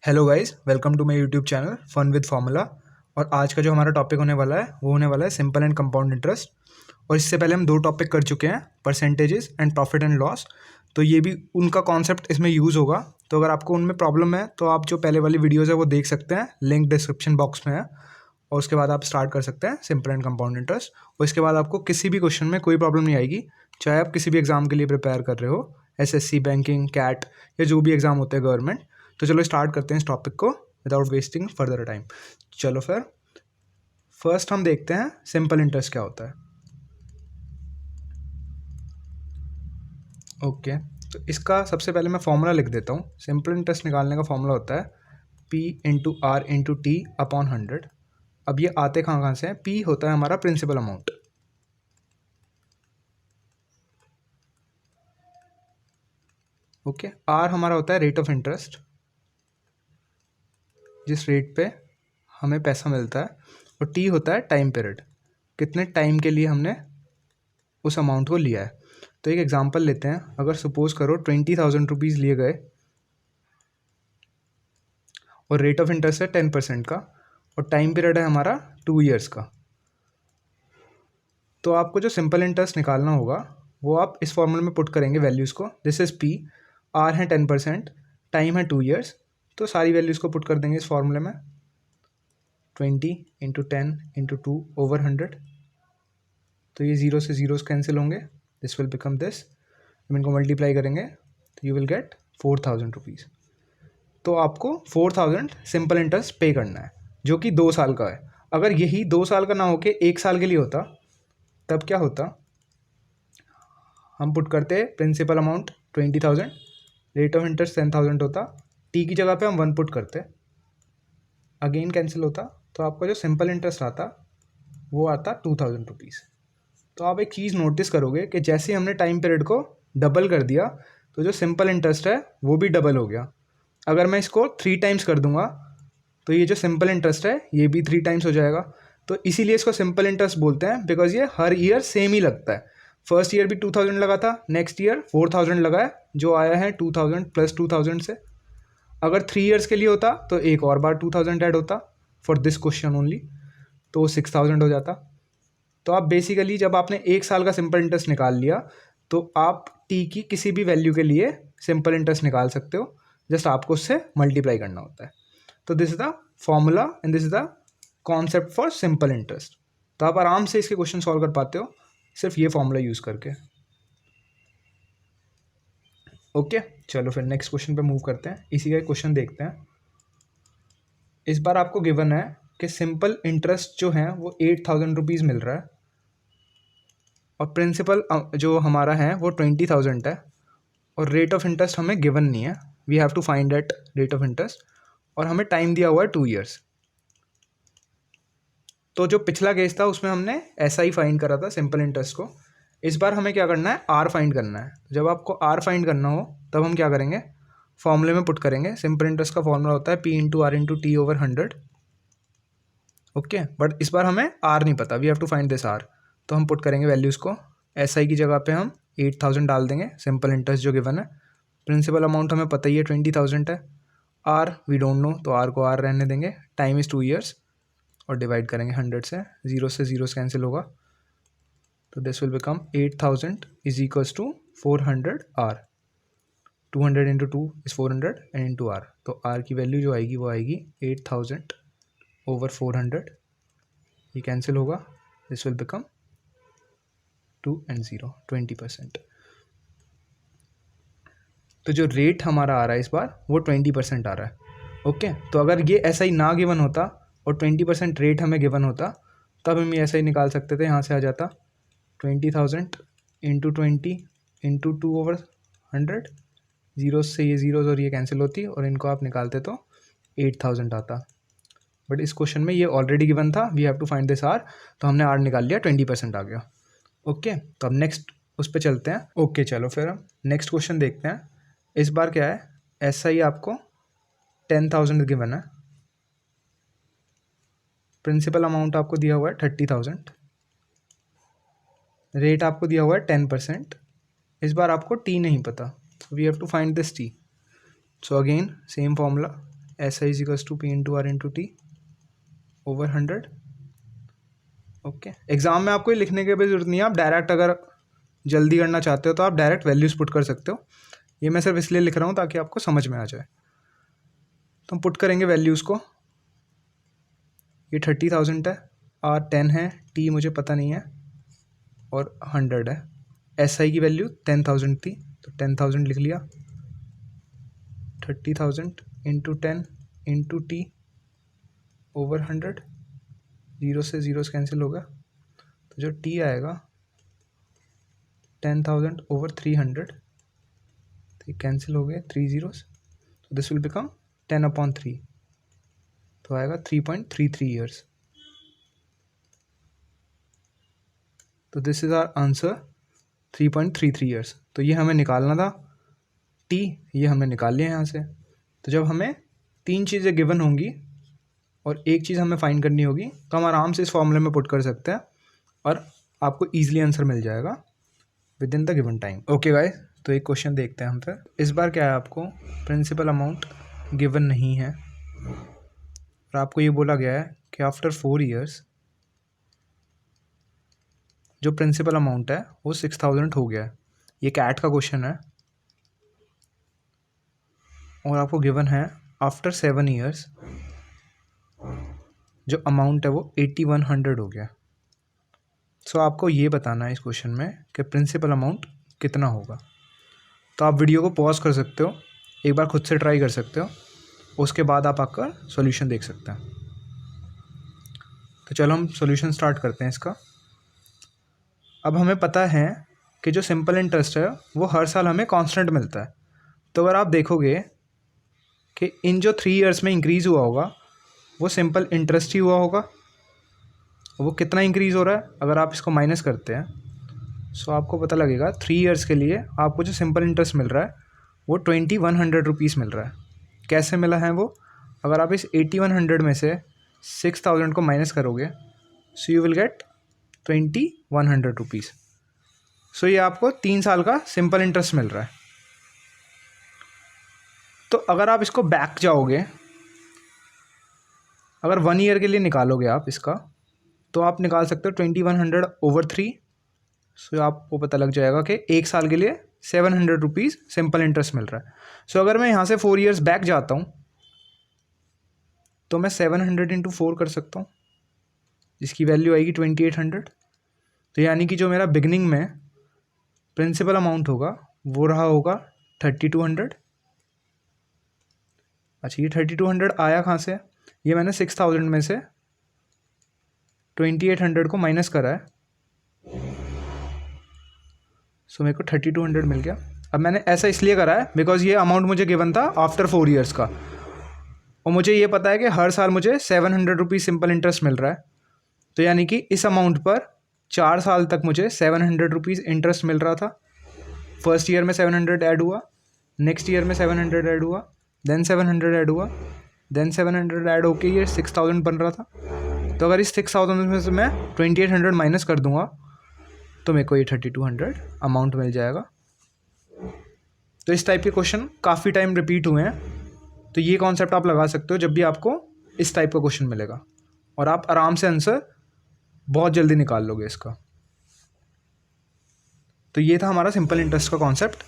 Hello guys, welcome to my YouTube channel fun with formula. और आज का जो हमारा टॉपिक होने वाला है वो होने वाला है सिंपल एंड कंपाउंड इंटरेस्ट। और इससे पहले हम दो टॉपिक कर चुके हैं, percentages and profit and loss. तो ये भी उनका कॉन्सेप्ट इसमें यूज़ होगा। तो अगर आपको उनमें प्रॉब्लम है तो आप जो पहले वाली वीडियोज़ है वो देख सकते हैं, लिंक डिस्क्रिप्शन बॉक्स में है। और उसके बाद आप स्टार्ट कर सकते हैं सिंपल एंड कंपाउंड इंटरेस्ट। और इसके बाद आपको किसी भी क्वेश्चन में कोई प्रॉब्लम नहीं आएगी, चाहे आप किसी भी एग्जाम के लिए प्रिपेयर कर रहे हो, एसएससी, बैंकिंग, कैट या जो भी एग्जाम होते हैं गवर्नमेंट। तो चलो स्टार्ट करते हैं इस टॉपिक को विदाउट वेस्टिंग फर्दर टाइम। चलो फिर फर्स्ट हम देखते हैं सिंपल इंटरेस्ट क्या होता है। ओके, तो इसका सबसे पहले मैं फॉर्मूला लिख देता हूँ। सिंपल इंटरेस्ट निकालने का फॉर्मूला होता है P into R into T upon 100। अब ये आते कहाँ कहाँ से हैं? P होता है हमारा प्रिंसिपल अमाउंट, ओके। R हमारा होता है रेट ऑफ इंटरेस्ट, जिस रेट पे हमें पैसा मिलता है। और T होता है टाइम पीरियड, कितने टाइम के लिए हमने उस अमाउंट को लिया है। तो एक एग्जांपल लेते हैं। अगर सपोज करो 20,000 रुपीज़ लिए गए और रेट ऑफ इंटरेस्ट है 10% का और टाइम पीरियड है हमारा 2 ईयर्स का। तो आपको जो सिंपल इंटरेस्ट निकालना होगा वो आप इस फॉर्मूले में पुट करेंगे वैल्यूज़ को। दिस इज़ P, R है 10%, टाइम है 2 ईयर्स। तो सारी वैल्यूज़ को पुट कर देंगे इस फॉर्मूले में। 20 इंटू 10 इंटू 2 ओवर 100। तो ये जीरो से जीरोस कैंसिल होंगे, दिस विल बिकम दिस। हम इनको मल्टीप्लाई करेंगे तो यू विल गेट 4,000 रुपीज़। तो आपको 4,000 सिंपल इंटरेस्ट पे करना है, जो कि 2 साल का है। अगर यही 2 साल का ना होके 1 साल के लिए होता तब क्या होता? हम पुट करते principal amount 20,000, rate of interest 10,000 होता, टी की जगह पे हम 1 पुट करते, अगेन कैंसिल होता। तो आपका जो सिंपल इंटरेस्ट आता वो आता 2,000 रुपीज़। तो आप एक चीज़ नोटिस करोगे कि जैसे हमने टाइम पीरियड को डबल कर दिया तो जो सिंपल इंटरेस्ट है वो भी डबल हो गया। अगर मैं इसको 3 टाइम्स कर दूंगा तो ये जो सिंपल इंटरेस्ट है ये भी 3 टाइम्स हो जाएगा। तो इसीलिए इसको सिंपल इंटरेस्ट बोलते हैं, बिकॉज ये हर ईयर सेम ही लगता है। फर्स्ट ईयर भी 2,000 लगा था, नेक्स्ट ईयर 4,000 लगा है, जो आया है 2,000 प्लस 2,000 से। अगर 3 ईयर्स के लिए होता तो एक और बार 2,000 ऐड होता फॉर दिस क्वेश्चन ओनली, तो 6,000 हो जाता। तो आप बेसिकली जब आपने 1 साल का सिंपल इंटरेस्ट निकाल लिया तो आप टी की किसी भी वैल्यू के लिए सिंपल इंटरेस्ट निकाल सकते हो, जस्ट आपको उससे मल्टीप्लाई करना होता है। तो this is the formula and this is the concept for simple interest. तो आप आराम से इसके क्वेश्चन सॉल्व कर पाते हो सिर्फ ये फॉर्मूला यूज़ करके। ओके, चलो फिर नेक्स्ट क्वेश्चन पे मूव करते हैं। इसी का क्वेश्चन देखते हैं। इस बार आपको गिवन है कि सिंपल इंटरेस्ट जो है वो 8,000 रुपीज़ मिल रहा है और प्रिंसिपल जो हमारा है वो 20,000 है और रेट ऑफ इंटरेस्ट हमें गिवन नहीं है। We have to find that rate of interest और हमें टाइम दिया हुआ है 2 ईयर्स। तो जो पिछला केस था उसमें हमने ऐसा ही फाइंड करा था सिंपल इंटरेस्ट को। इस बार हमें क्या करना है? आर फाइंड करना है। जब आपको आर फाइंड करना हो तब हम क्या करेंगे? फॉर्मूले में पुट करेंगे। सिंपल इंटरेस्ट का फॉर्मूला होता है P into R into T over 100। Okay, but इस बार हमें आर नहीं पता, we have to find this R. तो हम पुट करेंगे वैल्यूज़ को। एस आई की जगह पे हम 8,000 डाल देंगे, सिंपल इंटरेस्ट जो गिवन है। प्रिंसिपल अमाउंट हमें पता ही है 20,000 है। आर वी डोंट नो, तो आर को आर रहने देंगे। टाइम इज़ 2 ईयर्स और डिवाइड करेंगे 100 से जीरोस कैंसिल होगा। तो this will become 8,000 is equals to 400 R. 200 into 2 is 400 and into R. तो आर की वैल्यू जो आएगी वो आएगी 8,000 ओवर 400। ये कैंसिल होगा, दिस विल बिकम 2 and 0 20%। तो जो रेट हमारा आ रहा है इस बार वो 20% आ रहा है। ओके, तो अगर ये ऐसा ही ना गिवन होता और 20% रेट हमें गिवन होता तब हम ये ऐसा ही निकाल सकते थे। यहाँ से आ जाता 20,000 इंटू 20 इंटू 2 ओवर 100। जीरो से ये जीरोज और ये कैंसिल होती और इनको आप निकालते तो 8,000 आता। बट इस क्वेश्चन में ये ऑलरेडी गिवन था, we have to find this R. तो हमने आर निकाल लिया, 20% आ गया। ओके, तो अब नेक्स्ट उस पर चलते हैं। ओके, चलो फिर हम नेक्स्ट क्वेश्चन देखते हैं। इस बार क्या है? ऐसा ही आपको 10,000 गिवन है, प्रिंसिपल अमाउंट आपको दिया हुआ है 30,000, रेट आपको दिया हुआ है 10%। इस बार आपको टी नहीं पता, we have to find this T. So again same formula, S I is to P into R into T over 100। Okay, exam में आपको ये लिखने की भी जरूरत नहीं है, आप डायरेक्ट अगर जल्दी करना चाहते हो तो आप डायरेक्ट वैल्यूज पुट कर सकते हो। ये मैं सिर्फ इसलिए लिख रहा हूँ ताकि आपको समझ में आ जाए। तो हम पुट करेंगे वैल्यूज़ को। ये 30,000 है, आर 10 है, टी मुझे पता नहीं है, और 100 है। एस आई की वैल्यू 10,000 थी तो 10,000 लिख लिया। 30,000 into 10 into T over 100, zero से जीरो कैंसिल होगा, तो जो टी आएगा 10,000 ओवर 300, तो कैंसिल हो गए 3 zeros, तो दिस विल बिकम 10/3, तो आएगा 3.33 ईयर्स। तो this is our answer 3.33 years. तो ये हमें निकालना था टी, ये हमने निकाल लिया यहाँ से। तो जब हमें 3 चीज़ें गिवन होंगी और एक चीज़ हमें फाइंड करनी होगी तो हम आराम से इस फॉर्मूले में पुट कर सकते हैं और आपको ईजिली आंसर मिल जाएगा with in the given time. Okay guys, तो एक क्वेश्चन देखते हैं हम फिर। इस बार क्या है, आपको प्रिंसिपल अमाउंट गिवन नहीं है और आपको ये बोला गया है कि आफ्टर 4 ईयर्स जो प्रिंसिपल अमाउंट है वो 6,000 हो गया है। ये कैट का क्वेश्चन है और आपको गिवन है आफ्टर 7 ईयर्स जो अमाउंट है वो 8100 हो गया। सो आपको ये बताना है इस क्वेश्चन में कि प्रिंसिपल अमाउंट कितना होगा। तो आप वीडियो को पॉज कर सकते हो, एक बार खुद से ट्राई कर सकते हो, उसके बाद आप आपका सॉल्यूशन देख सकते हैं। तो चलो हम सॉल्यूशन स्टार्ट करते हैं इसका। अब हमें पता है कि जो सिंपल इंटरेस्ट है वो हर साल हमें कांस्टेंट मिलता है। तो अगर आप देखोगे कि इन जो 3 ईयर्स में इंक्रीज़ हुआ होगा वो सिंपल इंटरेस्ट ही हुआ होगा। वो कितना इंक्रीज़ हो रहा है, अगर आप इसको माइनस करते हैं सो आपको पता लगेगा 3 ईयर्स के लिए आपको जो सिंपल इंटरेस्ट मिल रहा है वो 2100 रुपीज़ मिल रहा है। कैसे मिला है वो, अगर आप इस 8100 में से 6000 को माइनस करोगे so you will get 2100 rupees. So ये आपको 3 साल का सिंपल इंटरेस्ट मिल रहा है। तो अगर आप इसको बैक जाओगे, अगर 1 ईयर के लिए निकालोगे आप इसका, तो आप निकाल सकते हो 2100 ओवर 3। सो आपको पता लग जाएगा कि एक साल के लिए 700 रुपीज़ सिंपल इंटरेस्ट मिल रहा है। सो अगर मैं यहाँ से 4 ईयर्स बैक जाता हूँ तो मैं 700 इंटू 4 कर सकता हूँ, जिसकी वैल्यू आएगी 2800। तो यानी कि जो मेरा बिगनिंग में प्रिंसिपल अमाउंट होगा वो रहा होगा 3200। अच्छा, ये 3200 आया कहाँ से, ये मैंने 6000 में से 2800 को माइनस करा है, सो मेरे को 3200 मिल गया। अब मैंने ऐसा इसलिए करा है बिकॉज ये अमाउंट मुझे गिवन था आफ्टर 4 ईयर्स का, और मुझे ये पता है कि हर साल मुझे 700 रुपीज़ सिंपल इंटरेस्ट मिल रहा है। तो यानी कि इस अमाउंट पर 4 साल तक मुझे 700 रुपीज़ इंटरेस्ट मिल रहा था। फर्स्ट ईयर में 700 ऐड हुआ, नेक्स्ट ईयर में 700 ऐड हुआ, देन 700 ऐड हुआ, देन 700 ऐड होके ये 6000 बन रहा था। तो अगर इस 6000 में से मैं 2800 माइनस कर दूंगा तो मेरे को ये 3200 अमाउंट मिल जाएगा। तो इस टाइप के क्वेश्चन काफ़ी टाइम रिपीट हुए हैं, तो ये कॉन्सेप्ट आप लगा सकते हो जब भी आपको इस टाइप का क्वेश्चन मिलेगा, और आप आराम से आंसर बहुत जल्दी निकाल लोगे इसका। तो ये था हमारा सिंपल इंटरेस्ट का कॉन्सेप्ट।